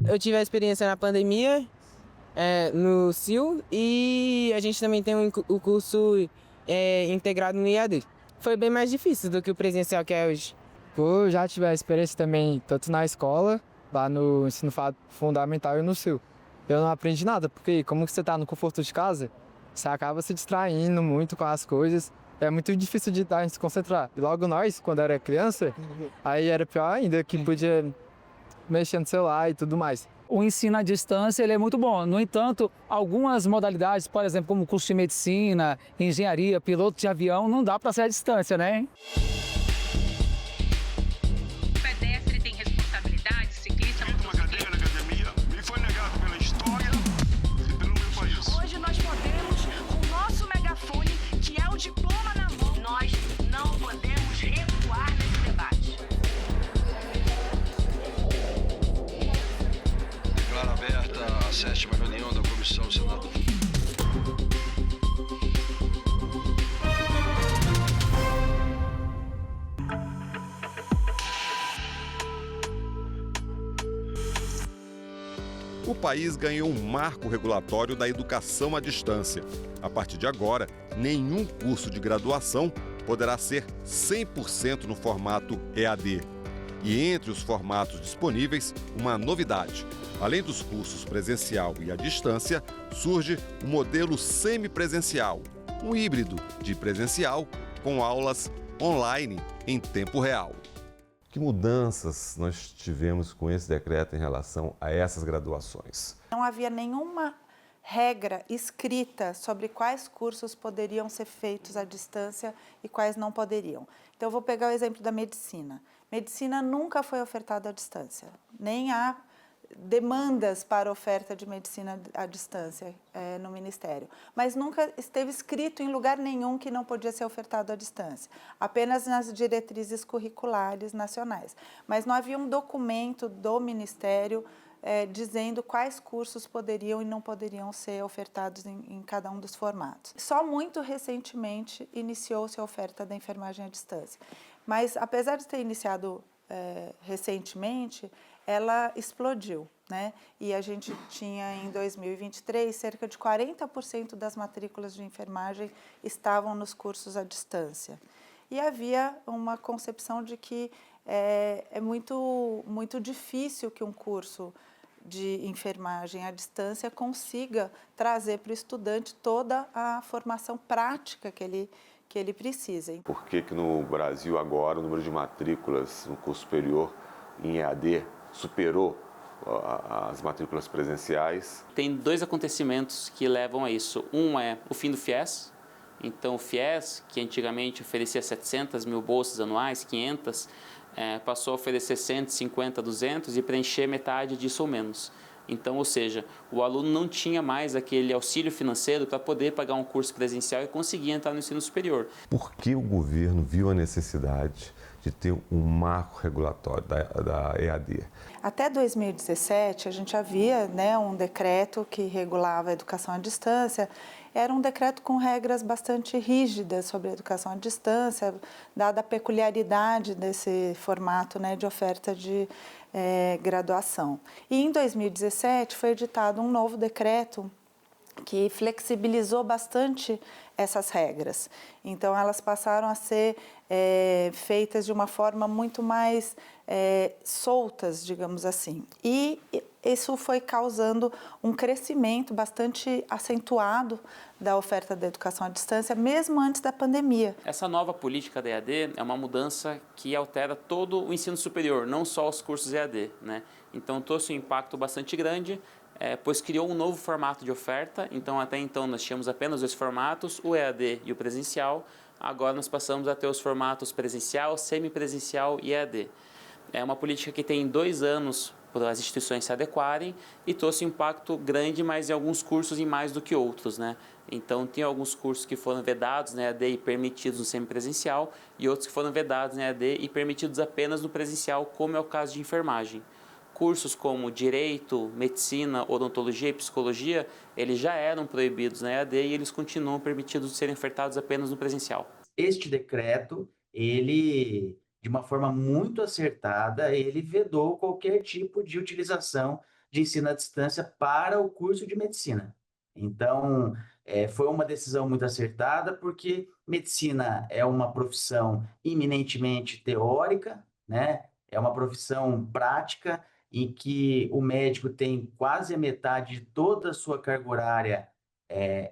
Eu tive a experiência na pandemia, no CIL, e a gente também tem o curso integrado no IAD. Foi bem mais difícil do que o presencial que é hoje. Eu já tive a experiência também, tanto na escola, lá no ensino fundamental e no CIL. Eu não aprendi nada, porque como você está no conforto de casa, você acaba se distraindo muito com as coisas. É muito difícil de a gente se concentrar. E logo nós, quando era criança, aí era pior ainda, que podia mexer no celular e tudo mais. O ensino à distância ele é muito bom. No entanto, algumas modalidades, por exemplo, como curso de medicina, engenharia, piloto de avião, não dá para ser à distância, né? O pedestre tem responsabilidade, ciclista... Uma cadeira na academia me foi negado pela história e pelo meu país. Hoje nós podemos, com o nosso megafone, que é o diploma na mão, nós não podemos recuar nesse debate. Declaro aberta a 7ª reunião da Comissão do Senado. O país ganhou um marco regulatório da educação à distância. A partir de agora, nenhum curso de graduação poderá ser 100% no formato EAD. E entre os formatos disponíveis, uma novidade. Além dos cursos presencial e à distância, surge o modelo semipresencial, um híbrido de presencial com aulas online em tempo real. Que mudanças nós tivemos com esse decreto em relação a essas graduações? Não havia nenhuma regra escrita sobre quais cursos poderiam ser feitos à distância e quais não poderiam. Então, eu vou pegar o exemplo da medicina. Medicina nunca foi ofertada à distância, nem há demandas para oferta de medicina à distância no Ministério, mas nunca esteve escrito em lugar nenhum que não podia ser ofertado à distância, apenas nas diretrizes curriculares nacionais. Mas não havia um documento do Ministério dizendo quais cursos poderiam e não poderiam ser ofertados em cada um dos formatos. Só muito recentemente iniciou-se a oferta da enfermagem à distância, mas apesar de ter iniciado recentemente, ela explodiu, né? E a gente tinha em 2023 cerca de 40% das matrículas de enfermagem estavam nos cursos à distância. E havia uma concepção de que é muito difícil que um curso de enfermagem à distância consiga trazer para o estudante toda a formação prática que ele precisa. Por que no Brasil agora o número de matrículas no curso superior em EAD superou as matrículas presenciais? Tem dois acontecimentos que levam a isso. Um é o fim do FIES. Então o FIES, que antigamente oferecia 700 mil bolsas anuais, 500, passou a oferecer 150, 200 e preencher metade disso ou menos. Então, ou seja, o aluno não tinha mais aquele auxílio financeiro para poder pagar um curso presencial e conseguir entrar no ensino superior. Por que o governo viu a necessidade de ter um marco regulatório da EAD? Até 2017, a gente havia um decreto que regulava a educação à distância. Era um decreto com regras bastante rígidas sobre a educação à distância, dada a peculiaridade desse formato de oferta de graduação. E em 2017 foi editado um novo decreto que flexibilizou bastante essas regras. Então, elas passaram a ser feitas de uma forma muito mais soltas, digamos assim. E isso foi causando um crescimento bastante acentuado da oferta da educação à distância, mesmo antes da pandemia. Essa nova política da EAD é uma mudança que altera todo o ensino superior, não só os cursos EAD, né? Então, trouxe um impacto bastante grande, pois criou um novo formato de oferta. Então, até então, nós tínhamos apenas dois formatos, o EAD e o presencial. Agora, nós passamos a ter os formatos presencial, semipresencial e EAD. É uma política que tem 2 anos para as instituições se adequarem e trouxe um impacto grande, mas em alguns cursos em mais do que outros, né? Então, tem alguns cursos que foram vedados na EAD e permitidos no semipresencial e outros que foram vedados na EAD e permitidos apenas no presencial, como é o caso de enfermagem. Cursos como Direito, Medicina, Odontologia e Psicologia, eles já eram proibidos na EAD e eles continuam permitidos de serem ofertados apenas no presencial. Este decreto, ele de uma forma muito acertada, ele vedou qualquer tipo de utilização de ensino à distância para o curso de medicina. Então, foi uma decisão muito acertada, porque medicina é uma profissão eminentemente teórica, né? É uma profissão prática, em que o médico tem quase a metade de toda a sua carga horária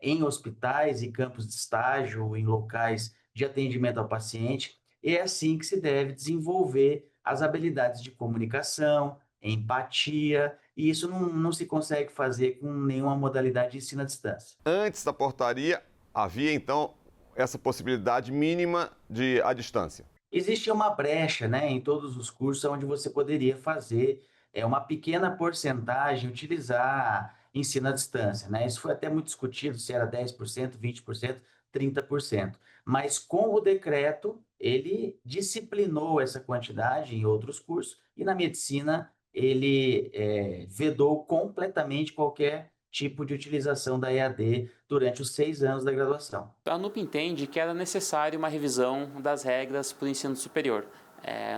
em hospitais e campos de estágio, em locais de atendimento ao paciente. E é assim que se deve desenvolver as habilidades de comunicação, empatia, e isso não se consegue fazer com nenhuma modalidade de ensino à distância. Antes da portaria, havia então essa possibilidade mínima de à distância. Existe uma brecha, né, em todos os cursos onde você poderia fazer uma pequena porcentagem, utilizar ensino à distância, né? Isso foi até muito discutido, se era 10%, 20%, 30%. Mas com o decreto, ele disciplinou essa quantidade em outros cursos e na medicina ele vedou completamente qualquer tipo de utilização da EAD durante os 6 anos da graduação. A ANUP entende que era necessária uma revisão das regras para o ensino superior.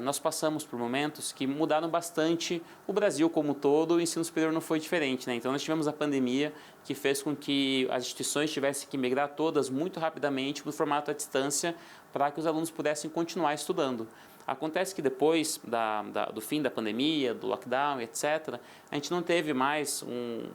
Nós passamos por momentos que mudaram bastante o Brasil como um todo, o ensino superior não foi diferente, né? Então nós tivemos a pandemia que fez com que as instituições tivessem que migrar todas muito rapidamente para o formato à distância para que os alunos pudessem continuar estudando. Acontece que depois do fim da pandemia, do lockdown, etc., a gente não teve mais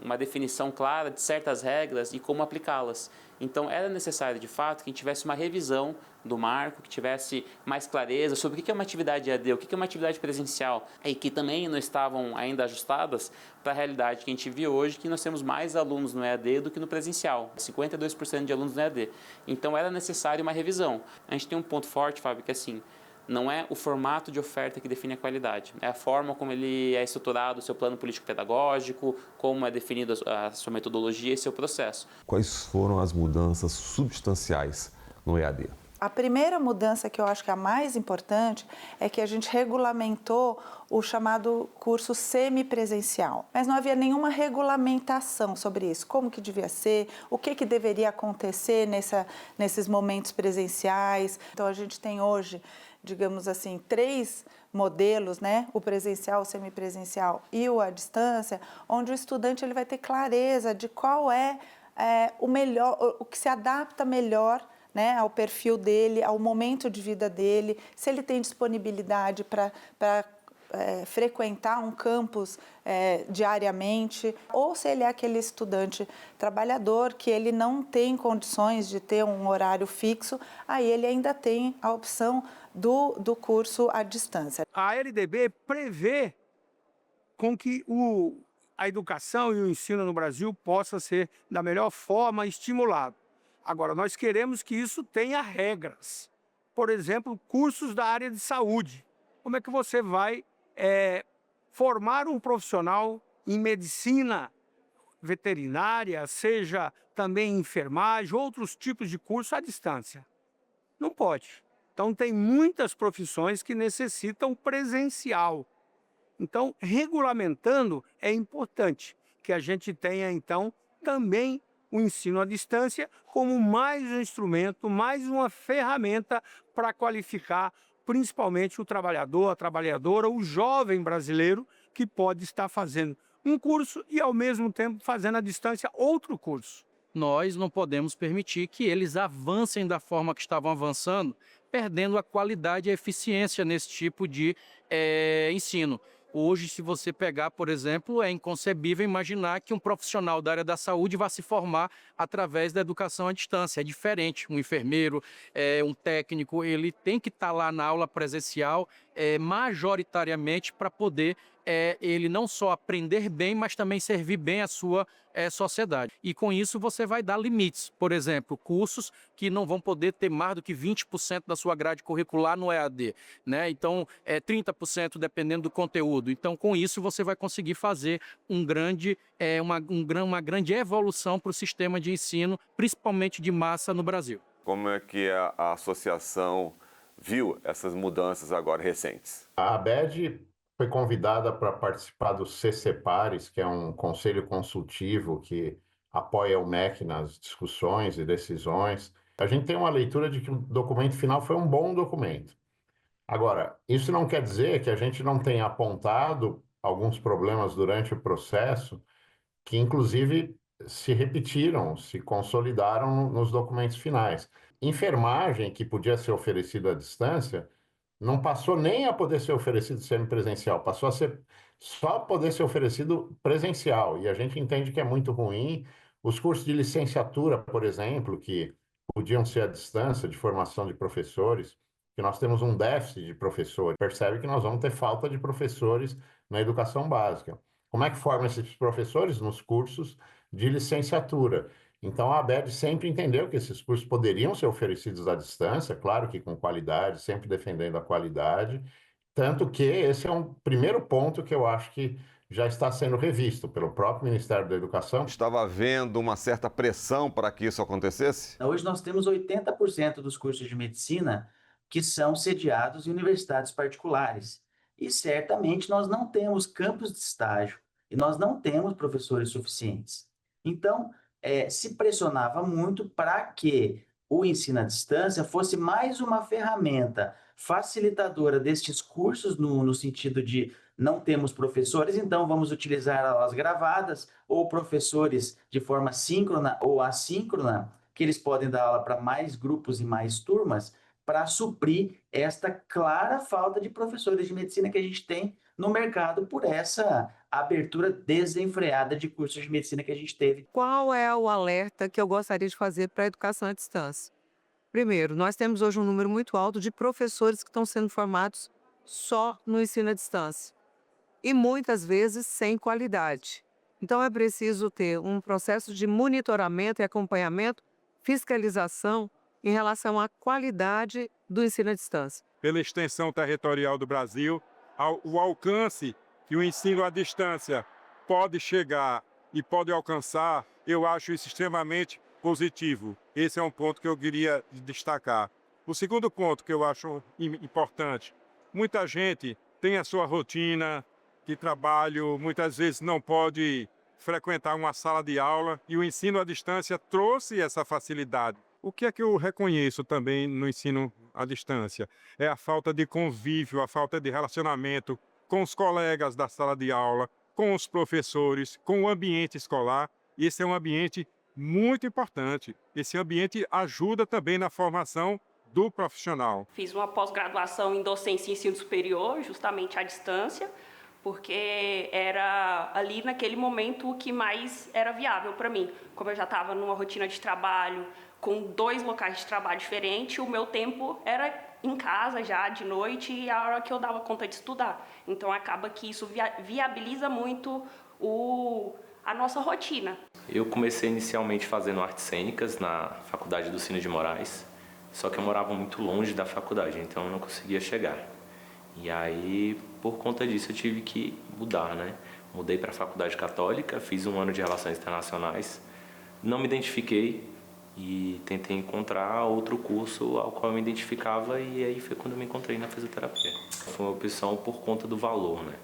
uma definição clara de certas regras e como aplicá-las. Então, era necessário, de fato, que a gente tivesse uma revisão do marco, que tivesse mais clareza sobre o que é uma atividade EAD, o que é uma atividade presencial, e que também não estavam ainda ajustadas para a realidade que a gente vive hoje, que nós temos mais alunos no EAD do que no presencial, 52% de alunos no EAD. Então, era necessário uma revisão. A gente tem um ponto forte, Fábio, que é assim, não é o formato de oferta que define a qualidade, é a forma como ele é estruturado, o seu plano político-pedagógico, como é definido a sua metodologia e seu processo. Quais foram as mudanças substanciais no EAD? A primeira mudança, que eu acho que é a mais importante, é que a gente regulamentou o chamado curso semipresencial. Mas não havia nenhuma regulamentação sobre isso, como que devia ser, o que deveria acontecer nesses momentos presenciais. Então, a gente tem hoje, digamos assim, 3 modelos, né? O presencial, o semipresencial e o à distância, onde o estudante ele vai ter clareza de qual é o melhor, o que se adapta melhor, né, ao perfil dele, ao momento de vida dele, se ele tem disponibilidade para frequentar um campus diariamente, ou se ele é aquele estudante trabalhador que ele não tem condições de ter um horário fixo, aí ele ainda tem a opção do curso à distância. A LDB prevê com que a educação e o ensino no Brasil possa ser da melhor forma estimulado. Agora, nós queremos que isso tenha regras. Por exemplo, cursos da área de saúde. Como é que você vai formar um profissional em medicina veterinária, seja também enfermagem, outros tipos de curso à distância? Não pode. Então, tem muitas profissões que necessitam presencial. Então, regulamentando, é importante que a gente tenha, então, também o ensino à distância como mais um instrumento, mais uma ferramenta para qualificar principalmente o trabalhador, a trabalhadora, o jovem brasileiro que pode estar fazendo um curso e, ao mesmo tempo, fazendo à distância outro curso. Nós não podemos permitir que eles avancem da forma que estavam avançando, perdendo a qualidade e a eficiência nesse tipo de ensino. Hoje, se você pegar, por exemplo, é inconcebível imaginar que um profissional da área da saúde vá se formar através da educação à distância. É diferente. Um enfermeiro, um técnico, ele tem que estar lá na aula presencial majoritariamente para poder ele não só aprender bem, mas também servir bem a sua sociedade. E com isso você vai dar limites. Por exemplo, cursos que não vão poder ter mais do que 20% da sua grade curricular no EAD, né? Então, 30% dependendo do conteúdo. Então, com isso você vai conseguir fazer uma grande evolução para o sistema de ensino, principalmente de massa no Brasil. Como é que a associação viu essas mudanças agora recentes? A ABED foi convidada para participar do CCPARES, que é um conselho consultivo que apoia o MEC nas discussões e decisões. A gente tem uma leitura de que o documento final foi um bom documento. Agora, isso não quer dizer que a gente não tenha apontado alguns problemas durante o processo que, inclusive, se repetiram, se consolidaram nos documentos finais. Enfermagem, que podia ser oferecida à distância, não passou nem a poder ser oferecido semipresencial, passou a ser só poder ser oferecido presencial. E a gente entende que é muito ruim. Os cursos de licenciatura, por exemplo, que podiam ser à distância, de formação de professores, que nós temos um déficit de professores. Percebe que nós vamos ter falta de professores na educação básica. Como é que formam esses professores? Nos cursos de licenciatura. Então, a ABED sempre entendeu que esses cursos poderiam ser oferecidos à distância, claro que com qualidade, sempre defendendo a qualidade, tanto que esse é um primeiro ponto que eu acho que já está sendo revisto pelo próprio Ministério da Educação. Estava havendo uma certa pressão para que isso acontecesse? Hoje nós temos 80% dos cursos de medicina que são sediados em universidades particulares. E certamente nós não temos campos de estágio e nós não temos professores suficientes. Então, se pressionava muito para que o ensino à distância fosse mais uma ferramenta facilitadora destes cursos, no sentido de não temos professores, então vamos utilizar aulas gravadas ou professores de forma síncrona ou assíncrona, que eles podem dar aula para mais grupos e mais turmas, para suprir esta clara falta de professores de medicina que a gente tem no mercado por essa abertura desenfreada de cursos de medicina que a gente teve. Qual é o alerta que eu gostaria de fazer para a educação à distância? Primeiro, nós temos hoje um número muito alto de professores que estão sendo formados só no ensino à distância e muitas vezes sem qualidade. Então é preciso ter um processo de monitoramento e acompanhamento, fiscalização em relação à qualidade do ensino à distância. Pela extensão territorial do Brasil, o alcance que o ensino à distância pode chegar e pode alcançar, eu acho isso extremamente positivo. Esse é um ponto que eu queria destacar. O segundo ponto que eu acho importante, muita gente tem a sua rotina de trabalho, muitas vezes não pode frequentar uma sala de aula e o ensino à distância trouxe essa facilidade. O que é que eu reconheço também no ensino à distância? É a falta de convívio, a falta de relacionamento com os colegas da sala de aula, com os professores, com o ambiente escolar. Esse é um ambiente muito importante. Esse ambiente ajuda também na formação do profissional. Fiz uma pós-graduação em docência e ensino superior, justamente à distância, porque era ali naquele momento o que mais era viável para mim. Como eu já estava numa rotina de trabalho, com 2 locais de trabalho diferentes, o meu tempo era em casa já, de noite, e a hora que eu dava conta de estudar. Então acaba que isso viabiliza muito a nossa rotina. Eu comecei inicialmente fazendo artes cênicas na Faculdade do Cine de Moraes, só que eu morava muito longe da faculdade, então eu não conseguia chegar. E aí, por conta disso, eu tive que mudar, né? Mudei para a Faculdade Católica, fiz 1 ano de Relações Internacionais, não me identifiquei e tentei encontrar outro curso ao qual eu me identificava, e aí foi quando eu me encontrei na fisioterapia. Foi uma opção por conta do valor, né?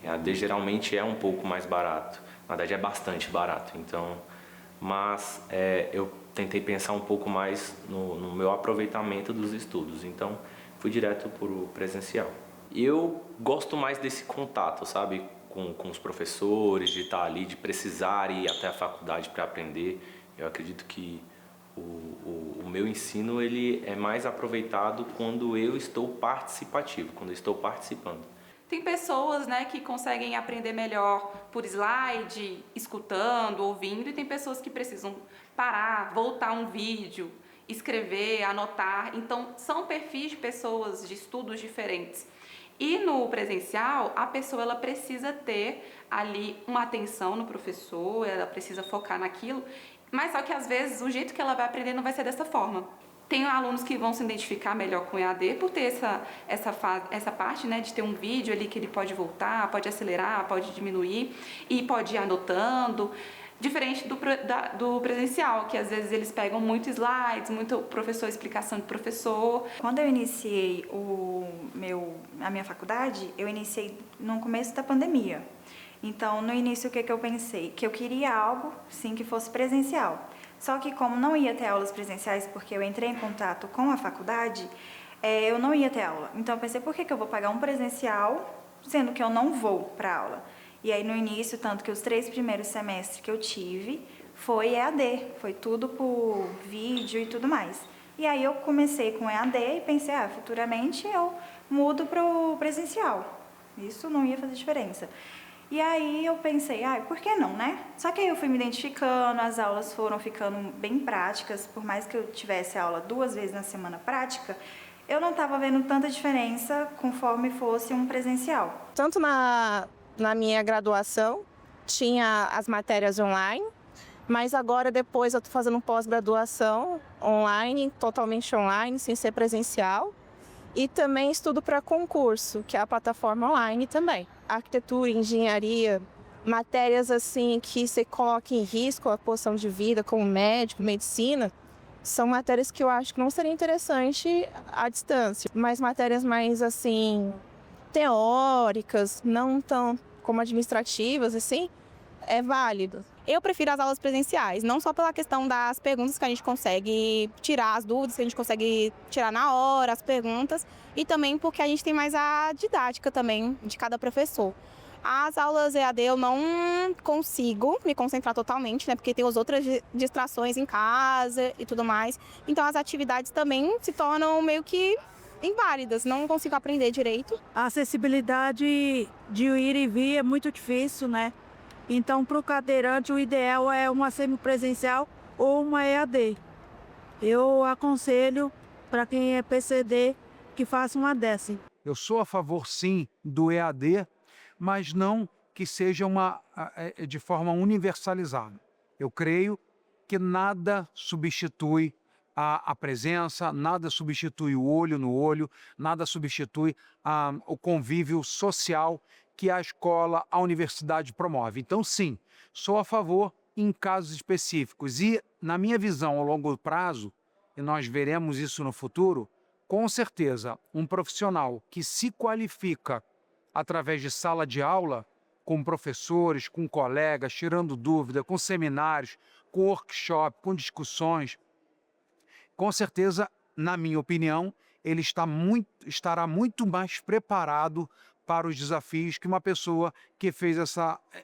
A EAD geralmente é um pouco mais barato, na verdade é bastante barato, então, mas eu tentei pensar um pouco mais no meu aproveitamento dos estudos, então fui direto para o presencial. Eu gosto mais desse contato, sabe, com os professores, de estar ali, de precisar ir até a faculdade para aprender. Eu acredito que o meu ensino ele é mais aproveitado quando eu estou participativo, quando eu estou participando. Tem pessoas, né, que conseguem aprender melhor por slide, escutando, ouvindo, e tem pessoas que precisam parar, voltar um vídeo, escrever, anotar. Então, são perfis de pessoas de estudos diferentes. E no presencial, a pessoa ela precisa ter ali uma atenção no professor, ela precisa focar naquilo, mas só que às vezes o jeito que ela vai aprender não vai ser dessa forma. Tem alunos que vão se identificar melhor com o EAD por ter essa parte, né, de ter um vídeo ali que ele pode voltar, pode acelerar, pode diminuir e pode ir anotando. Diferente do presencial, que às vezes eles pegam muito slides, muito professor, explicação de professor. Quando eu iniciei a minha faculdade, eu iniciei no começo da pandemia. Então, no início, o que eu pensei? Que eu queria algo, sim, que fosse presencial. Só que como não ia ter aulas presenciais, porque eu entrei em contato com a faculdade, eu não ia ter aula. Então eu pensei, por que eu vou pagar um presencial, sendo que eu não vou para aula? E aí no início, tanto que os 3 primeiros semestres que eu tive, foi EAD, foi tudo por vídeo e tudo mais. E aí eu comecei com EAD e pensei, futuramente eu mudo para o presencial. Isso não ia fazer diferença. E aí eu pensei, por que não, né? Só que aí eu fui me identificando, as aulas foram ficando bem práticas, por mais que eu tivesse aula 2 vezes na semana prática, eu não estava vendo tanta diferença conforme fosse um presencial. Tanto na minha graduação, tinha as matérias online, mas agora depois eu estou fazendo pós-graduação online, totalmente online, sem ser presencial. E também estudo para concurso, que é a plataforma online também. Arquitetura, engenharia, matérias assim que você coloca em risco a posição de vida, como médico, medicina, são matérias que eu acho que não seria interessante à distância. Mas matérias mais assim, teóricas, não tão como administrativas, assim, é válido. Eu prefiro as aulas presenciais, não só pela questão das perguntas que a gente consegue tirar, as dúvidas que a gente consegue tirar na hora, as perguntas, e também porque a gente tem mais a didática também de cada professor. As aulas EAD eu não consigo me concentrar totalmente, né, porque tem as outras distrações em casa e tudo mais. Então as atividades também se tornam meio que inválidas, não consigo aprender direito. A acessibilidade de ir e vir é muito difícil, né? Então, para o cadeirante, o ideal é uma semipresencial ou uma EAD. Eu aconselho para quem é PCD que faça uma dessa. Eu sou a favor, sim, do EAD, mas não que seja de forma universalizada. Eu creio que nada substitui a presença, nada substitui o olho no olho, nada substitui o convívio social que a escola, a universidade promove. Então, sim, sou a favor em casos específicos. E, na minha visão, ao longo prazo, e nós veremos isso no futuro, com certeza, um profissional que se qualifica através de sala de aula, com professores, com colegas, tirando dúvida, com seminários, com workshop, com discussões, com certeza, na minha opinião, ele estará muito mais preparado para os desafios que uma pessoa que fez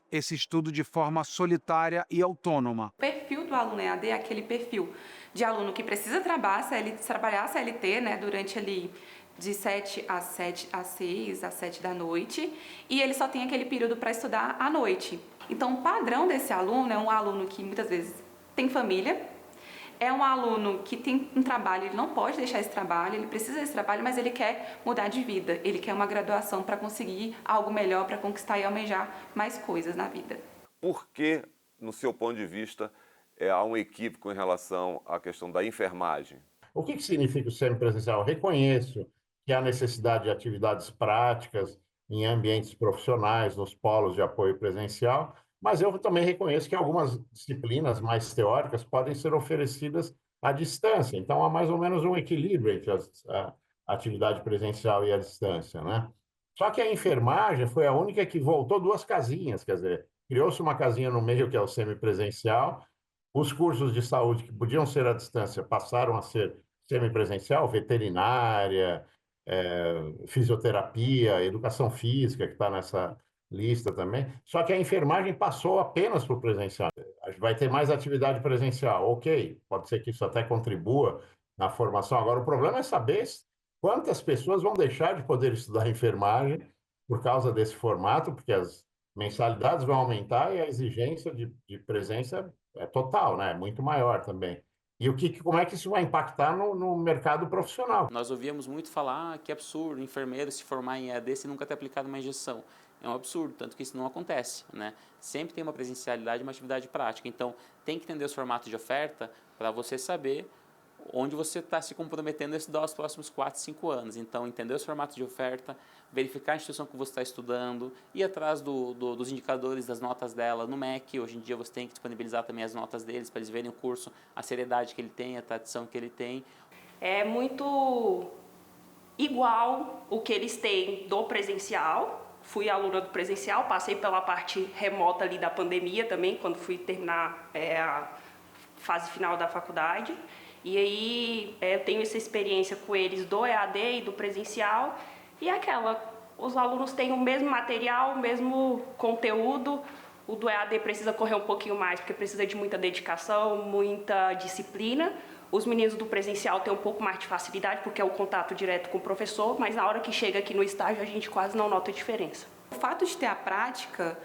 esse estudo de forma solitária e autônoma. O perfil do aluno EAD é aquele perfil de aluno que precisa trabalhar CLT, né, durante ali de 7 às 6, às 7 da noite, e ele só tem aquele período para estudar à noite. Então, o padrão desse aluno é um aluno que muitas vezes tem família, é um aluno que tem um trabalho, ele não pode deixar esse trabalho, ele precisa desse trabalho, mas ele quer mudar de vida, ele quer uma graduação para conseguir algo melhor, para conquistar e almejar mais coisas na vida. Por que, no seu ponto de vista, há um equívoco em relação à questão da enfermagem? O que significa o semipresencial? Eu reconheço que há necessidade de atividades práticas em ambientes profissionais, nos polos de apoio presencial, mas eu também reconheço que algumas disciplinas mais teóricas podem ser oferecidas à distância. Então, há mais ou menos um equilíbrio entre a atividade presencial e a distância, né? Só que a enfermagem foi a única que voltou 2 casinhas, quer dizer, criou-se uma casinha no meio, que é o semipresencial. Os cursos de saúde que podiam ser à distância passaram a ser semipresencial, veterinária, fisioterapia, educação física, que está nessa lista também. Só que a enfermagem passou apenas para o presencial. Vai ter mais atividade presencial, ok, pode ser que isso até contribua na formação. Agora, o problema é saber quantas pessoas vão deixar de poder estudar enfermagem por causa desse formato, porque as mensalidades vão aumentar e a exigência de presença é total, né? É muito maior também. E como é que isso vai impactar no mercado profissional? Nós ouvíamos muito falar que é absurdo enfermeiro se formar em EAD sem nunca ter aplicado uma injeção. É um absurdo, tanto que isso não acontece, né? Sempre tem uma presencialidade e uma atividade prática. Então, tem que entender os formatos de oferta para você saber onde você está se comprometendo a estudar os próximos 4, 5 anos. Então, entender os formatos de oferta, verificar a instituição que você está estudando, ir atrás dos indicadores, das notas dela no MEC. Hoje em dia você tem que disponibilizar também as notas deles para eles verem o curso, a seriedade que ele tem, a tradição que ele tem. É muito igual o que eles têm do presencial. Fui aluna do presencial, passei pela parte remota ali da pandemia também, quando fui terminar a fase final da faculdade. E aí eu tenho essa experiência com eles do EAD e do presencial, e os alunos têm o mesmo material, o mesmo conteúdo. O do EAD precisa correr um pouquinho mais, porque precisa de muita dedicação, muita disciplina. Os meninos do presencial têm um pouco mais de facilidade, porque é o contato direto com o professor, mas na hora que chega aqui no estágio, a gente quase não nota a diferença. O fato de ter a prática,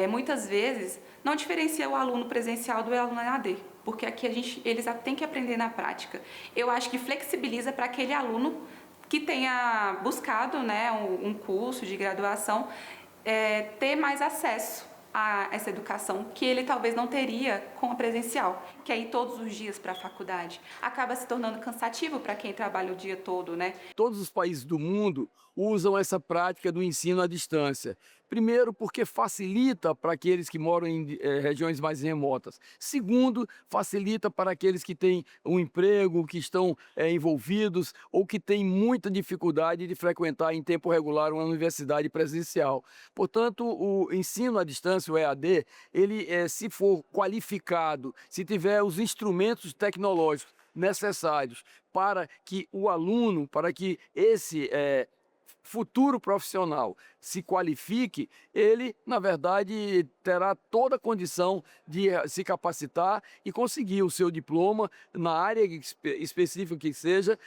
muitas vezes, não diferencia o aluno presencial do aluno EAD, porque aqui eles têm que aprender na prática. Eu acho que flexibiliza para aquele aluno que tenha buscado, né, um curso de graduação, ter mais acesso a essa educação que ele talvez não teria com a presencial, que é ir todos os dias para a faculdade. Acaba se tornando cansativo para quem trabalha o dia todo, né? Todos os países do mundo usam essa prática do ensino à distância. Primeiro, porque facilita para aqueles que moram em regiões mais remotas. Segundo, facilita para aqueles que têm um emprego, que estão envolvidos ou que têm muita dificuldade de frequentar em tempo regular uma universidade presencial. Portanto, o ensino à distância, o EAD, ele, se for qualificado, se tiver os instrumentos tecnológicos necessários para que o aluno, para que esse futuro profissional se qualifique, ele, na verdade, terá toda a condição de se capacitar e conseguir o seu diploma na área específica que seja,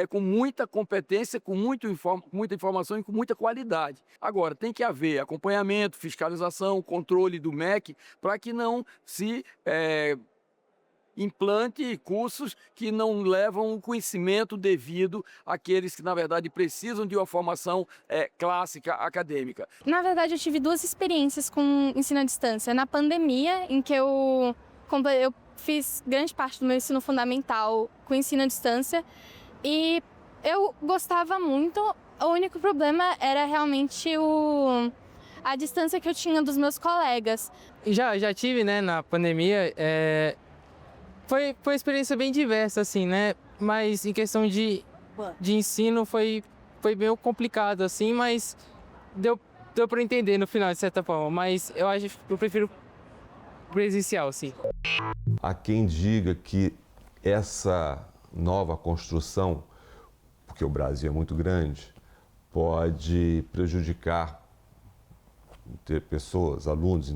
com muita competência, com muita informação e com muita qualidade. Agora, tem que haver acompanhamento, fiscalização, controle do MEC, para que não se implante cursos que não levam o conhecimento devido àqueles que, na verdade, precisam de uma formação clássica, acadêmica. Na verdade, eu tive duas experiências com ensino à distância. Na pandemia, em que eu fiz grande parte do meu ensino fundamental com ensino à distância e eu gostava muito. O único problema era realmente a distância que eu tinha dos meus colegas. Já tive, né, na pandemia, foi uma experiência bem diversa, assim, né? Mas em questão de ensino foi meio complicado, assim, mas deu para entender no final, de certa forma. Mas eu prefiro presencial, sim. Há quem diga que essa nova construção, porque o Brasil é muito grande, pode prejudicar ter pessoas, alunos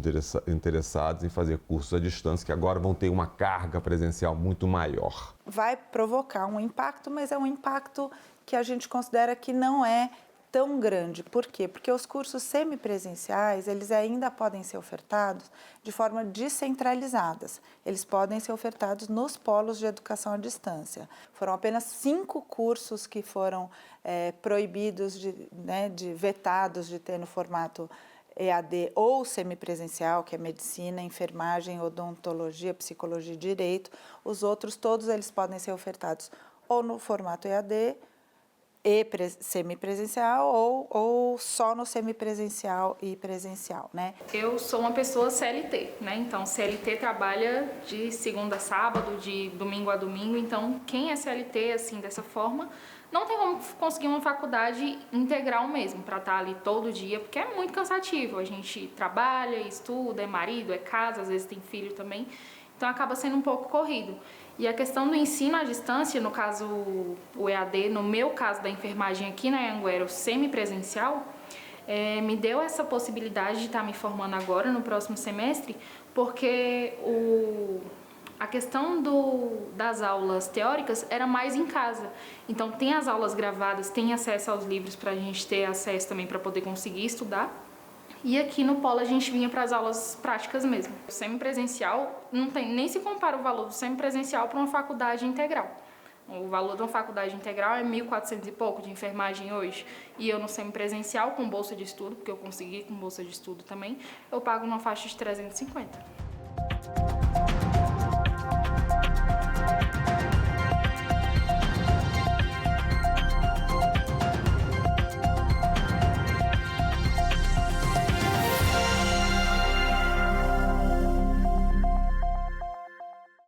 interessados em fazer cursos à distância, que agora vão ter uma carga presencial muito maior. Vai provocar um impacto, mas é um impacto que a gente considera que não é tão grande. Por quê? Porque os cursos semipresenciais, eles ainda podem ser ofertados de forma descentralizadas. Eles podem ser ofertados nos polos de educação à distância. Foram apenas 5 cursos que foram proibidos, vetados de ter no formato EAD ou semipresencial, que é medicina, enfermagem, odontologia, psicologia e direito. Os outros, todos eles podem ser ofertados ou no formato EAD e semipresencial ou só no semipresencial e presencial, né? Eu sou uma pessoa CLT, né? Então, CLT trabalha de segunda a sábado, de domingo a domingo. Então, quem é CLT, assim, dessa forma, não tem como conseguir uma faculdade integral mesmo, para estar ali todo dia, porque é muito cansativo. A gente trabalha, estuda, é marido, é casa, às vezes tem filho também, então acaba sendo um pouco corrido. E a questão do ensino à distância, no caso o EAD, no meu caso da enfermagem aqui na Anhanguera, o semipresencial, me deu essa possibilidade de estar me formando agora, no próximo semestre, porque a questão das aulas teóricas era mais em casa. Então, tem as aulas gravadas, tem acesso aos livros para a gente ter acesso também para poder conseguir estudar. E aqui no polo a gente vinha para as aulas práticas mesmo. O semipresencial, nem se compara o valor do semipresencial para uma faculdade integral. O valor de uma faculdade integral é 1.400 e pouco de enfermagem hoje. E eu no semipresencial, com bolsa de estudo, porque eu consegui com bolsa de estudo também, eu pago numa faixa de 350.